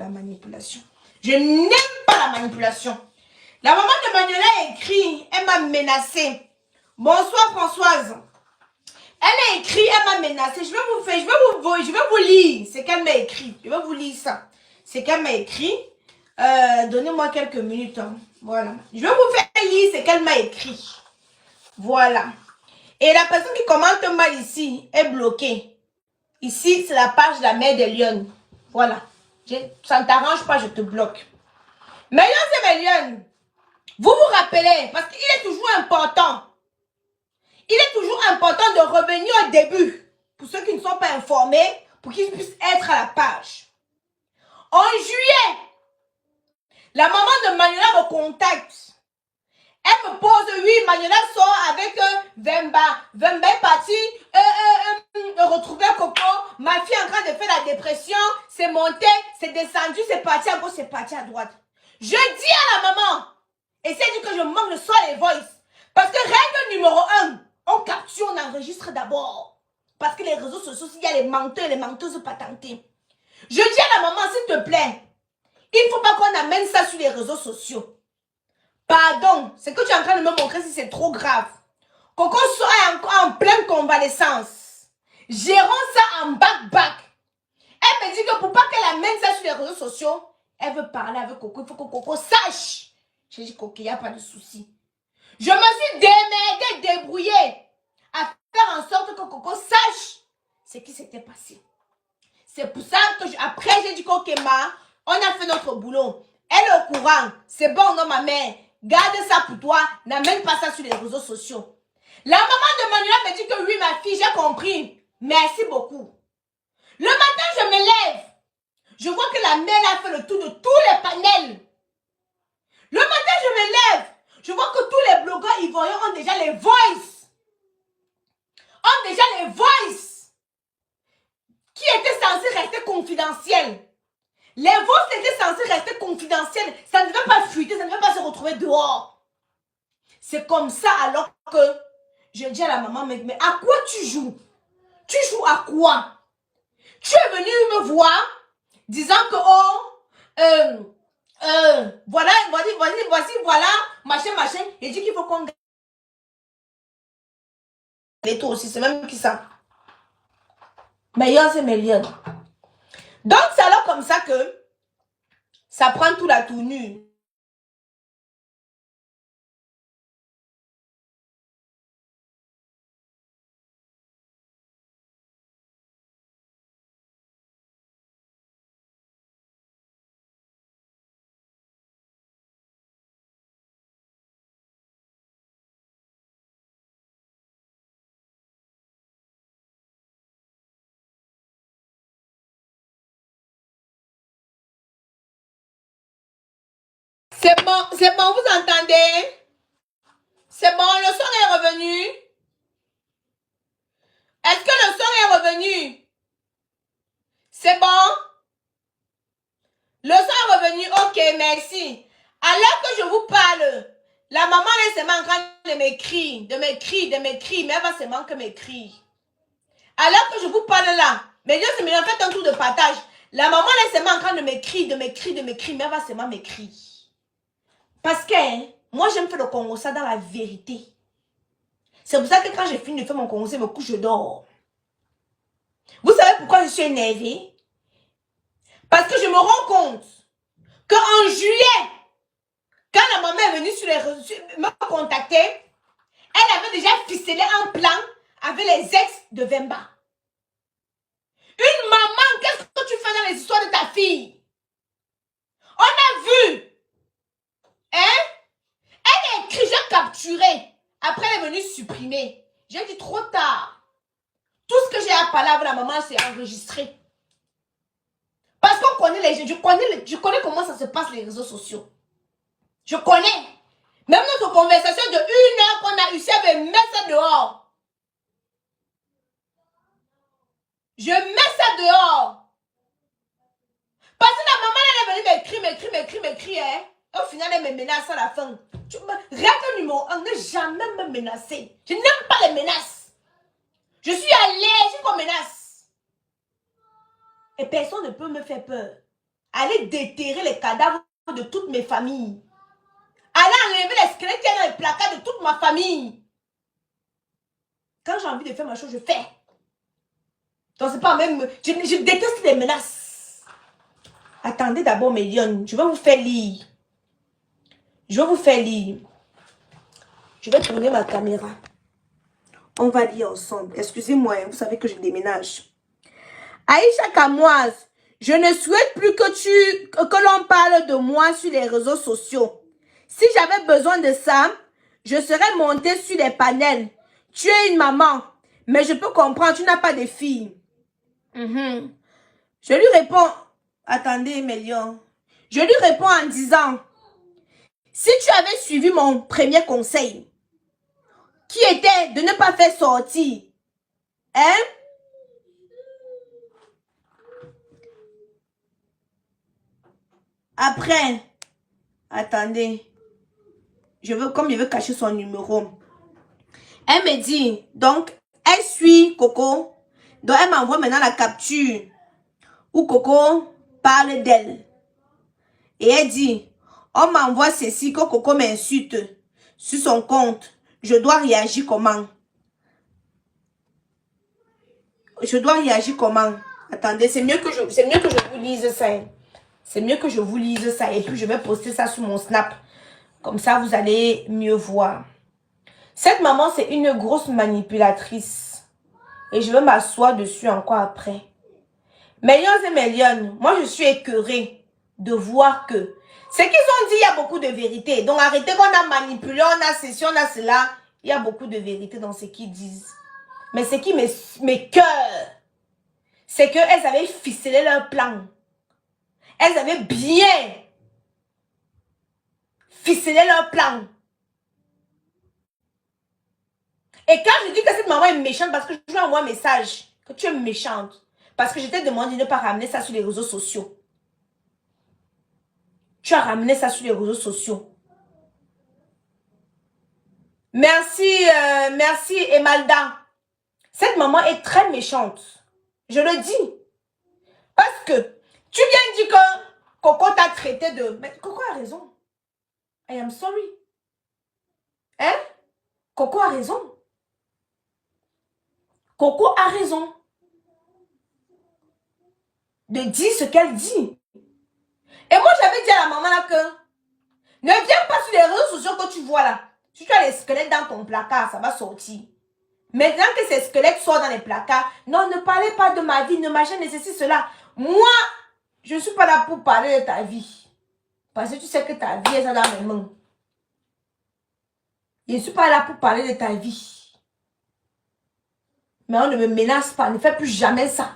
la manipulation. Je n'aime pas la manipulation. La maman de Manuela a écrit, elle m'a menacée. Bonsoir Françoise. Elle a écrit, elle m'a menacée. Je vais vous lire ce qu'elle m'a écrit. Je vais vous lire ça. Ce qu'elle m'a écrit. Donnez-moi quelques minutes. Hein. Voilà. Je vais vous faire lire ce qu'elle m'a écrit. Voilà. Et la personne qui commente mal ici est bloquée. Ici, c'est la page de la mère de Lyon. Voilà. Ça ne t'arrange pas, je te bloque. Mesdames et messieurs, vous vous rappelez, parce qu'il est toujours important. Il est toujours important de revenir au début. Pour ceux qui ne sont pas informés, pour qu'ils puissent être à la page. En juillet, la maman de Manuela me contacte. Elle me pose, oui, Manuela sort avec Vemba. Vemba est parti retrouver Coco. Ma fille est en train de faire la dépression. C'est monté, c'est descendu, c'est parti à gauche, c'est parti à droite. Je dis à la maman, et c'est dit que je manque le son et voice. Parce que règle numéro 1, on capture, on enregistre d'abord. Parce que les réseaux sociaux, il y a les menteurs et les menteuses patentées. Je dis à la maman, s'il te plaît, il ne faut pas qu'on amène ça sur les réseaux sociaux. Pardon, c'est que tu es en train de me montrer si c'est trop grave. Coco soit encore en pleine convalescence. Gérons ça en back-back. Elle me dit que pour pas qu'elle amène ça sur les réseaux sociaux, elle veut parler avec Coco. Il faut que Coco sache. J'ai dit, Coco, il n'y a pas de souci. Je me suis démerdée, débrouillée à faire en sorte que Coco sache ce qui s'était passé. C'est pour ça que après j'ai dit Coco, on a fait notre boulot. Elle est au courant. C'est bon, non, ma mère. Garde ça pour toi. N'amène pas ça sur les réseaux sociaux. La maman de Manuela me dit que oui, ma fille, j'ai compris. Merci beaucoup. Le matin, je me lève. Je vois que la mère a fait le tour de tous les panels. Le matin, je me lève. Je vois que tous les blogueurs ivoiriens ont déjà les voices. Ont déjà les voices. Qui étaient censés rester confidentiels. Les voices étaient censées rester confidentielles. Ça ne devait pas fuiter, ça ne devait pas se retrouver dehors. C'est comme ça alors que je dis à la maman, mais à quoi tu joues? Tu joues à quoi? Tu es venu me voir disant que, voilà, voici, voilà, machin. Et dit qu'il faut qu'on gagne. Et toi aussi, c'est même qui ça? Meilleur, c'est meilleur. Donc, c'est alors comme ça que ça prend tout la tournure. C'est bon, vous entendez? C'est bon, le son est revenu. Est-ce que le son est revenu? C'est bon? Le son est revenu, ok, merci. Alors que je vous parle, la maman est seulement en train de m'écrire, mais elle va seulement que m'écrire. Alors que je vous parle là, mais Dieu, c'est faites un tour de partage. La maman est seulement en train de m'écrire, mais elle va seulement m'écrire. Parce que, hein, moi j'aime faire le Congo ça dans la vérité. C'est pour ça que quand j'ai fini de faire mon Congo, je me couche, je dors. Vous savez pourquoi je suis énervée? Parce que je me rends compte qu'en juillet, quand la maman est venue sur les réseaux, me contacter, elle avait déjà ficelé un plan avec les ex de Vemba. Une maman, qu'est-ce que tu fais dans les histoires de ta fille? On a vu. Hein? Elle a écrit, j'ai capturé. Après, elle est venue supprimer. J'ai dit trop tard. Tout ce que j'ai à parler avec la maman, c'est enregistré. Parce qu'on connaît les gens. Je connais comment ça se passe les réseaux sociaux. Je connais. Même notre conversation de 1 heure qu'on a eu, si elle veut mettre ça dehors. Je mets ça dehors. Parce que la maman, elle est venue m'écrire. Hein? Au final, elle me menace à la fin. Règle numéro 1, ne jamais me menacer. Je n'aime pas les menaces. Je suis allergique aux menaces. Et personne ne peut me faire peur. aller déterrer les cadavres de toutes mes familles. Aller enlever les squelettes qui sont dans les placards de toute ma famille. Quand j'ai envie de faire ma chose, je fais. Donc c'est pas même... Je déteste les menaces. Attendez d'abord, mes lions. Je vais vous faire lire. Je vais vous faire lire. Je vais tourner ma caméra. On va lire ensemble. Excusez-moi, vous savez que je déménage. Aïcha Kamoise, je ne souhaite plus que l'on parle de moi sur les réseaux sociaux. Si j'avais besoin de ça, je serais montée sur les panels. Tu es une maman, mais je peux comprendre, tu n'as pas de fille. Je lui réponds, attendez, Mélion. Je lui réponds en disant, si tu avais suivi mon premier conseil, qui était de ne pas faire sortir, hein? Après, attendez, comme je veux cacher son numéro, elle me dit, donc, elle suit Coco, donc elle m'envoie maintenant la capture où Coco parle d'elle. Et elle dit, on m'envoie ceci, que Coco m'insulte sur son compte. Je dois réagir comment? Je dois réagir comment? Attendez, c'est mieux que je vous lise ça. C'est mieux que je vous lise ça. Et puis, je vais poster ça sur mon Snap. Comme ça, vous allez mieux voir. Cette maman, c'est une grosse manipulatrice. Et je vais m'asseoir dessus encore après. Mes lions et mes lionnes, moi, je suis écœurée de voir que ce qu'ils ont dit, il y a beaucoup de vérité. Donc, arrêtez qu'on a manipulé, on a ceci, on a cela. Il y a beaucoup de vérité dans ce qu'ils disent. Mais ce qui m'écoeure, c'est qu'elles avaient ficelé leur plan. Elles avaient bien ficelé leur plan. Et quand je dis que cette maman est méchante, parce que je lui envoie un message, que tu es méchante, parce que je t'ai demandé de ne pas ramener ça sur les réseaux sociaux. Tu as ramené ça sur les réseaux sociaux. Merci, merci Emalda. Cette maman est très méchante. Je le dis. Parce que tu viens dire que Coco t'a traité de... Mais Coco a raison. I am sorry. Hein? Coco a raison. Coco a raison de dire ce qu'elle dit. Et moi, j'avais dit à la maman là que ne viens pas sur les réseaux sociaux que tu vois là. Si tu as les squelettes dans ton placard, ça va sortir. Maintenant que ces squelettes sortent dans les placards, non, ne parlez pas de ma vie, ne machin, nécessite cela. Moi, je ne suis pas là pour parler de ta vie. Parce que tu sais que ta vie est dans mes mains. Je ne suis pas là pour parler de ta vie. Mais on ne me menace pas, ne fais plus jamais ça.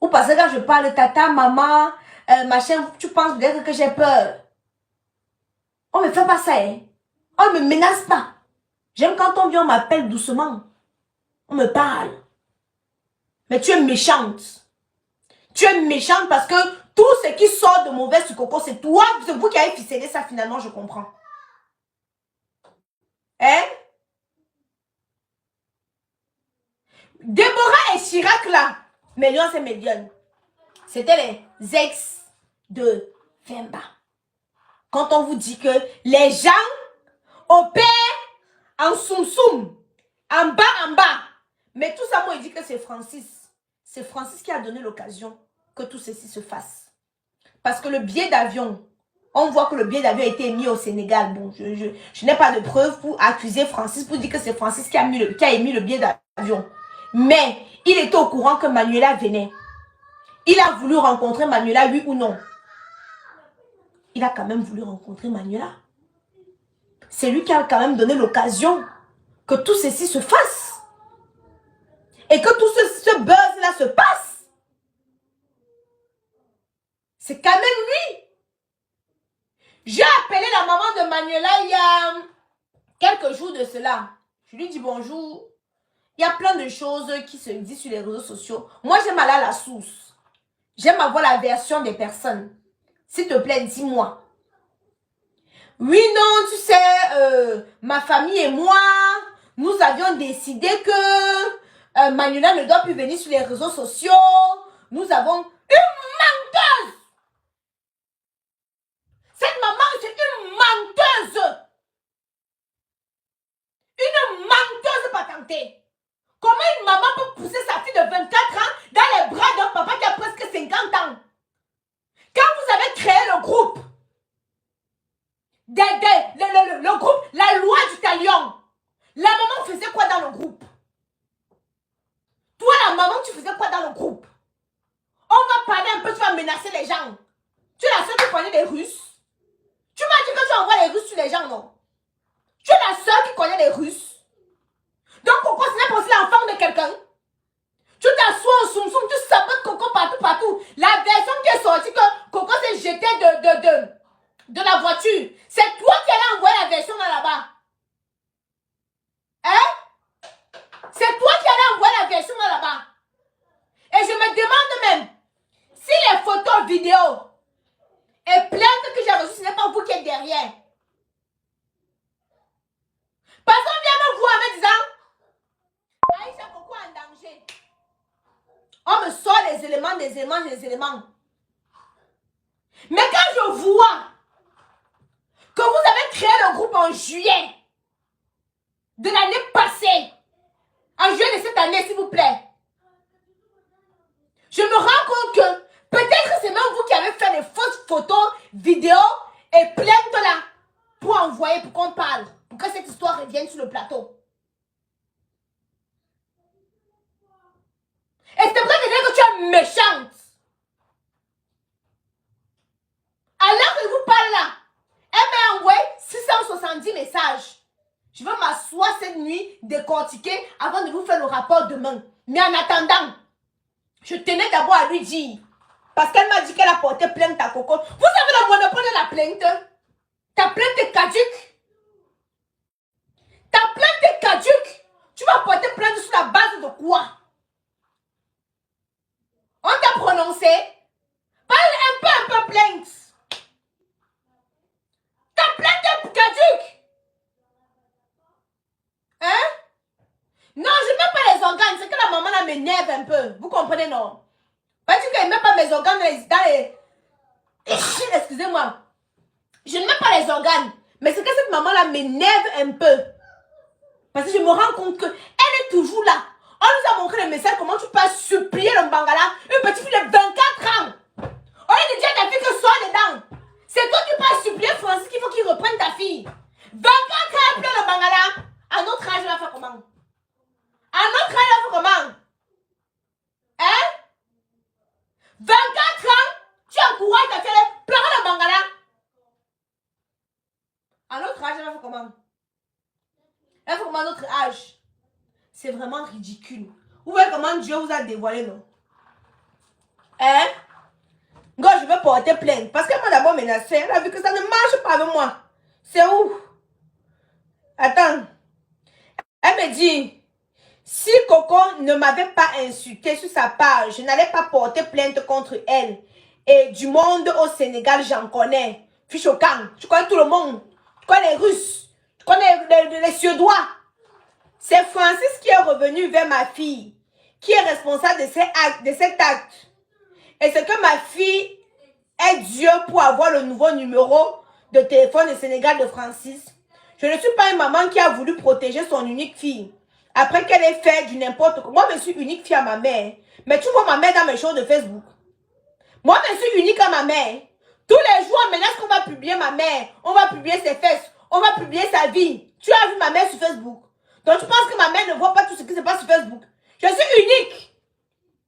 Ou parce que quand je parle de tata, maman, machin, tu penses peut-être que j'ai peur. On ne me fait pas ça, hein. On ne me menace pas. J'aime quand on vient, on m'appelle doucement. On me parle. Mais tu es méchante. Tu es méchante parce que tout ce qui sort de mauvais sur Coco, c'est toi, c'est vous qui avez ficelé ça finalement, je comprends. Hein? Déborah et Chirac là, Mélion c'est Mélion. C'était les ex de Femba. Quand on vous dit que les gens opèrent en soum-soum, en bas. Mais tout ça, moi, il dit que c'est Francis. C'est Francis qui a donné l'occasion que tout ceci se fasse. Parce que le billet d'avion, on voit que le billet d'avion a été mis au Sénégal. Bon, je n'ai pas de preuves pour accuser Francis, pour dire que c'est Francis qui a émis le billet d'avion. Mais il était au courant que Manuela venait. Il a voulu rencontrer Manuela, oui ou non? Il a quand même voulu rencontrer Manuela. C'est lui qui a quand même donné l'occasion que tout ceci se fasse. Et que tout ce buzz-là se passe. C'est quand même lui. J'ai appelé la maman de Manuela il y a quelques jours de cela. Je lui dis bonjour. Il y a plein de choses qui se disent sur les réseaux sociaux. Moi, j'aime aller à la source. J'aime avoir la version des personnes. S'il te plaît, dis-moi. Oui, non, tu sais, ma famille et moi, nous avions décidé que Manuela ne doit plus venir sur les réseaux sociaux. Nous avons une menteuse. santé. Comment une maman peut pousser sa fille de 24 ans dans les bras d'un papa qui a presque 50 ans? Quand vous avez créé le groupe, le groupe, la loi du talion, la maman faisait quoi dans le groupe? Toi, la maman, tu faisais quoi dans le groupe? On va parler un peu, tu vas menacer les gens. Tu es la seule qui connaît les Russes. Tu m'as dit que tu envoies les Russes sur les gens, non? Tu es la seule qui connaît les Russes. Donc, Coco, ce n'est pas aussi l'enfant de quelqu'un. Tu t'assois au soum-soum, tu sabotes Coco partout. La version qui est sortie que Coco s'est jeté de la voiture, c'est toi qui allais envoyer la version là-bas. Hein? C'est toi qui allais envoyer la version là-bas. Et je me demande même, si les photos, vidéos et plaintes que j'ai reçues, ce n'est pas vous qui êtes derrière. Parce qu'on vient me voir en me disant, Aïcha Coco en danger. On me sort les éléments. Mais quand je vois que vous avez créé le groupe en juillet de l'année passée, en juillet de cette année, s'il vous plaît, je me rends compte que peut-être que c'est même vous qui avez fait les fausses photos, vidéos et plaintes là pour envoyer, pour qu'on parle, pour que cette histoire revienne sur le plateau. Et c'est pour ça que tu es méchante. Alors que je vous parle là, elle m'a envoyé 670 messages. Je vais m'asseoir cette nuit, décortiquer avant de vous faire le rapport demain. Mais en attendant, je tenais d'abord à lui dire, parce qu'elle m'a dit qu'elle a porté plainte à Coco. Vous avez le monopole de la plainte. Ta plainte est caduque. Ta plainte est caduque. Tu vas porter plainte sur la base de quoi? On t'a prononcé. Parle un peu plainte. Ta plainte est caduque. Hein? Non, je ne mets pas les organes. C'est que la maman là m'énerve un peu. Vous comprenez, non? Parce qu'elle ne met pas mes organes dans les... Excusez-moi. Je ne mets pas les organes. Mais c'est que cette maman-là m'énerve un peu. Parce que je me rends compte qu'elle est toujours là. On nous a montré le message comment tu peux supplier le Bangala. Une petite fille de 24 ans. On a déjà ta fille que soit dedans. C'est toi qui peux supplier Francis qu'il faut qu'il reprenne ta fille. 24 ans, elle pleure le Bangala. À notre âge, elle va faire comment? À notre âge, elle va faire comment? Hein? 24 ans, tu encourages ta fille à pleurer le Bangala. À notre âge, elle va faire comment? Elle va faire comment à notre âge? C'est vraiment ridicule. Vous voyez comment Dieu vous a dévoilé, non? Hein? Quand je veux porter plainte. Parce qu'elle m'a d'abord menacé. Elle a vu que ça ne marche pas avec moi. C'est où? Attends. Elle me dit, si Coco ne m'avait pas insulté sur sa page, je n'allais pas porter plainte contre elle. Et du monde au Sénégal, j'en connais. Fiche au camp. Tu connais tout le monde. Tu connais les Russes. Tu connais les Suédois. C'est Francis qui est revenu vers ma fille, qui est responsable de cet acte. Et c'est que ma fille est Dieu pour avoir le nouveau numéro de téléphone du Sénégal de Francis. Je ne suis pas une maman qui a voulu protéger son unique fille. Après qu'elle ait fait du n'importe quoi. Moi, je suis unique fille à ma mère. Mais tu vois ma mère dans mes choses de Facebook. Moi, je suis unique à ma mère. Tous les jours, on menace qu'on va publier ma mère. On va publier ses fesses. On va publier sa vie. Tu as vu ma mère sur Facebook. Donc, tu penses que ma mère ne voit pas tout ce qui se passe sur Facebook. Je suis unique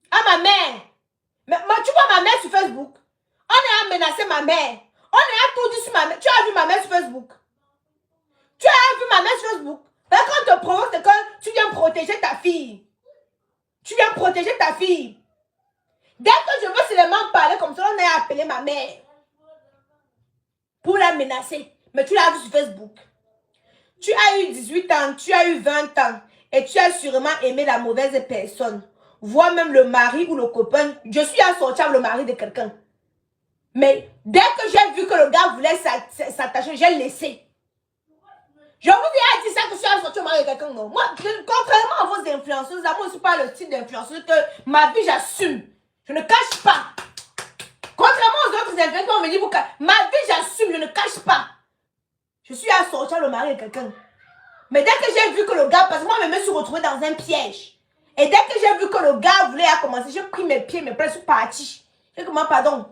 à ma mère. Mais tu vois ma mère sur Facebook. On est à menacer ma mère. On est à tout dire sur ma mère. Tu as vu ma mère sur Facebook. Tu as vu ma mère sur Facebook. Quand on te provoque, c'est que tu viens protéger ta fille. Tu viens protéger ta fille. Dès que je veux seulement parler comme ça, on est appelé ma mère. Pour la menacer. Mais tu l'as vu sur Facebook. Tu as eu 18 ans, tu as eu 20 ans. Et tu as sûrement aimé la mauvaise personne. Voire même le mari ou le copain. Je suis assortie avec le mari de quelqu'un. Mais dès que j'ai vu que le gars voulait s'attacher, j'ai laissé. Je vous ai dit ça que je suis assortie au mari de quelqu'un. Non. Moi, contrairement à vos influenceuses, moi, je ne suis pas le type d'influenceuse que ma vie, j'assume. Je ne cache pas. Contrairement aux autres influenceurs, on me dit, ma vie, j'assume, je ne cache pas. Je suis assortie avec le mari de quelqu'un. Mais dès que j'ai vu que le gars, parce que moi, je me suis retrouvée dans un piège. Et dès que j'ai vu que le gars voulait commencer, j'ai pris mes pieds, mes plaies, je suis partie. J'ai dit, comment, pardon.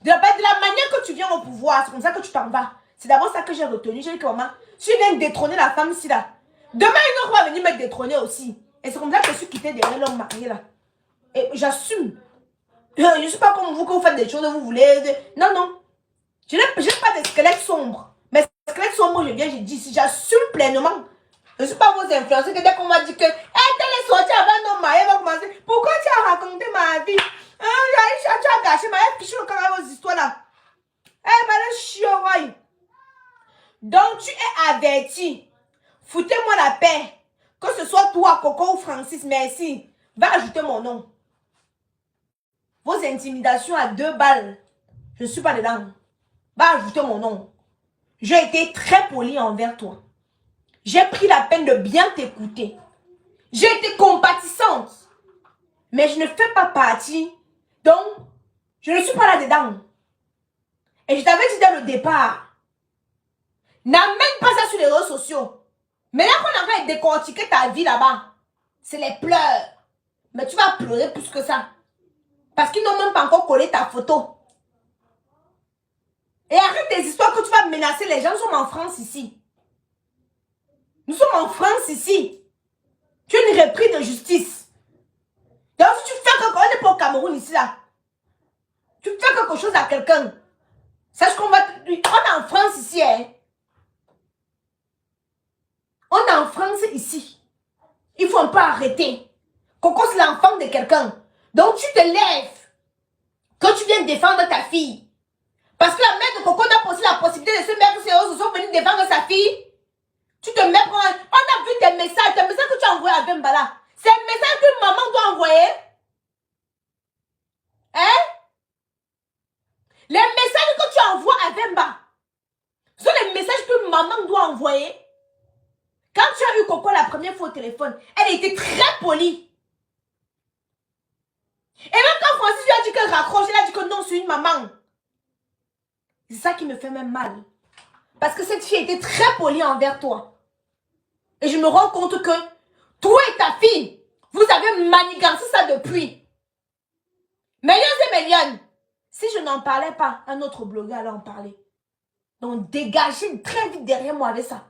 De la manière que tu viens au pouvoir, c'est comme ça que tu t'en vas. C'est d'abord ça que j'ai retenu. J'ai dit, comment, tu viens détrôner la femme ici, là. Demain, une autre va venir me détrôner aussi. Et c'est comme ça que je suis quittée derrière l'homme marié, là. Et j'assume. Je ne suis pas comme vous, que vous faites des choses, vous voulez. Non, non. Je n'ai pas de squelette sombre. Mais squelette sombre, je viens, je dis, si j'assume pleinement. Je ne suis pas vos influenceurs que dès qu'on m'a dit que, hey, t'es les sorties avec nos mariés, va commencer. Pourquoi tu as raconté ma vie? Tu as gâché ma vie, fichu le carré aux histoires là. Eh, ben le chiot, ouais. Donc, tu es averti. Foutez-moi la paix. Que ce soit toi, Coco ou Francis, merci. Va ajouter mon nom. Vos intimidations à 2 balles, je ne suis pas dedans. Va ajouter mon nom. J'ai été très poli envers toi. J'ai pris la peine de bien t'écouter. J'ai été compatissante. Mais je ne fais pas partie. Donc, je ne suis pas là-dedans. Et je t'avais dit dès le départ, n'amène pas ça sur les réseaux sociaux. Mais là qu'on a décortiquer ta vie là-bas, c'est les pleurs. Mais tu vas pleurer plus que ça. Parce qu'ils n'ont même pas encore collé ta photo. Et arrête des histoires que tu vas menacer les gens. Nous sommes en France ici. Nous sommes en France ici. Tu es une reprise de justice. Donc si tu fais quelque chose, on n'est pas au Cameroun ici là. Tu fais quelque chose à quelqu'un. Sache qu'on va... On est en France ici. Hein. On est en France ici. Il faut un peu arrêter. Coco, c'est l'enfant de quelqu'un. Donc tu te lèves. Que tu viens défendre ta fille. Parce que la mère de Coco n'a pas aussi la possibilité de se mettre sur les réseaux sociaux pour venir défendre sa fille. Tu te mets pour un... On a vu tes messages que tu as envoyés à Bembala. C'est un message que maman doit envoyer. Hein? Les messages que tu envoies à Bemba sont les messages que maman doit envoyer. Quand tu as eu Coco la première fois au téléphone, elle était très polie. Et même quand Francis lui a dit qu'elle raccroche, elle a dit que non, c'est une maman. C'est ça qui me fait même mal. Parce que cette fille était très polie envers toi. Et je me rends compte que toi et ta fille, vous avez manigancé ça depuis. Millions et millions. Si je n'en parlais pas, un autre blogueur allait en parler. Donc dégagez très vite derrière moi avec ça.